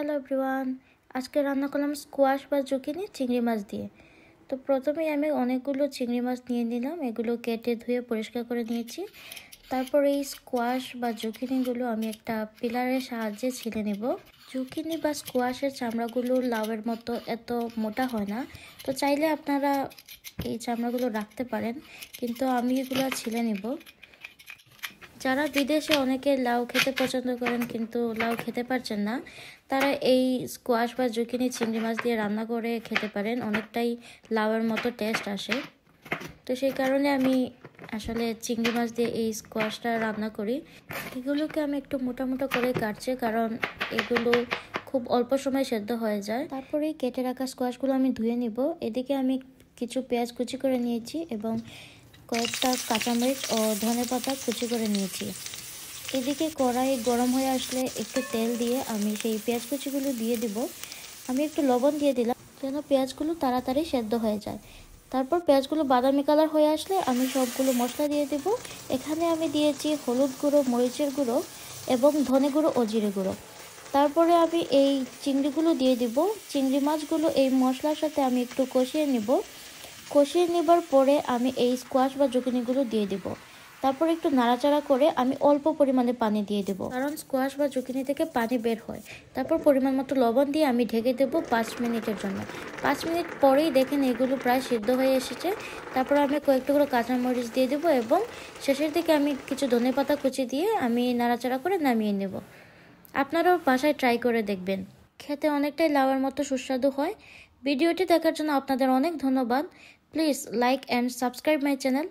Hello everyone, আজকে রান্না করলাম স্কোয়াশ বা জুকিনি চিংড়ি মাছ দিয়ে। তো প্রথমেই আমি অনেকগুলো চিংড়ি মাছ নিয়ে নিলাম, এগুলো কেটে ধুয়ে পরিষ্কার করে নিয়েছি। তারপর এই স্কোয়াশ বা জুকিনিগুলো আমি একটা পিলারের সাহায্যে ছিলে নেব। জুকিনি বা স্কোয়াশের চামড়াগুলো লাউয়ের মতো এত মোটা হয় না, তো চাইলে আপনারা এই চামড়াগুলো রাখতে পারেন, কিন্তু আমি এগুলো ছিলে নেব। যারা বিদেশে অনেকে লাউ খেতে পছন্দ করেন কিন্তু লাউ খেতে পারছেন না, তারা এই স্কোয়াশ বা জুকিনি চিংড়ি মাছ দিয়ে রান্না করে খেতে পারেন, অনেকটাই লাউয়ের মতো টেস্ট আসে। তো সেই কারণে আমি আসলে চিংড়ি মাছ দিয়ে এই স্কোয়াশটা রান্না করি। এগুলোকে আমি একটু মোটা মোটা করে কাটছি, কারণ এগুলো খুব অল্প সময় সেদ্ধ হয়ে যায়। তারপরে কেটে রাখা স্কোয়াশগুলো আমি ধুয়ে নিব। এদিকে আমি কিছু পেঁয়াজ কুচি করে নিয়েছি এবং কয়েকটা কাঁচামরিচ ও ধনেপাতা কুচি করে নিয়েছি। এদিকে কড়াই গরম হয়ে আসলে একটু তেল দিয়ে আমি সেই পেঁয়াজ কুচিগুলো দিয়ে দিব। আমি একটু লবণ দিয়ে দিলাম যেন পেঁয়াজগুলো তাড়াতাড়ি সেদ্ধ হয়ে যায়। তারপর পেঁয়াজগুলো বাদামি কালার হয়ে আসলে আমি সবগুলো মশলা দিয়ে দেব। এখানে আমি দিয়েছি হলুদ গুঁড়ো, মরিচের গুঁড়ো এবং ধনে গুঁড়ো ও জিরে গুঁড়ো। তারপরে আমি এই চিংড়িগুলো দিয়ে দিব। চিংড়ি মাছগুলো এই মশলার সাথে আমি একটু কষিয়ে নিব। কষিয়ে নেবার পরে আমি এই স্কোয়াশ বা জুকিনিগুলো দিয়ে দেব। তারপর একটু নাড়াচাড়া করে আমি অল্প পরিমাণে পানি দিয়ে দেব, কারণ স্কোয়াশ বা জুকিনি থেকে পানি বের হয়। তারপর পরিমাণ মতো লবণ দিয়ে আমি ঢেকে দেব 5 মিনিটের জন্য। 5 মিনিট পরেই দেখেন এগুলো প্রায় সিদ্ধ হয়ে এসেছে। তারপর আমি কয়েকটুকরো কাঁচামরিচ দিয়ে দেবো এবং শেষের দিকে আমি কিছু ধনেপাতা কুচি দিয়ে আমি নাড়াচাড়া করে নামিয়ে নেব। আপনারাও বাসায় ট্রাই করে দেখবেন, খেতে অনেকটাই লাউয়ের মতো সুস্বাদু হয়। ভিডিওটি দেখার জন্য আপনাদের অনেক ধন্যবাদ। Please like and subscribe my channel.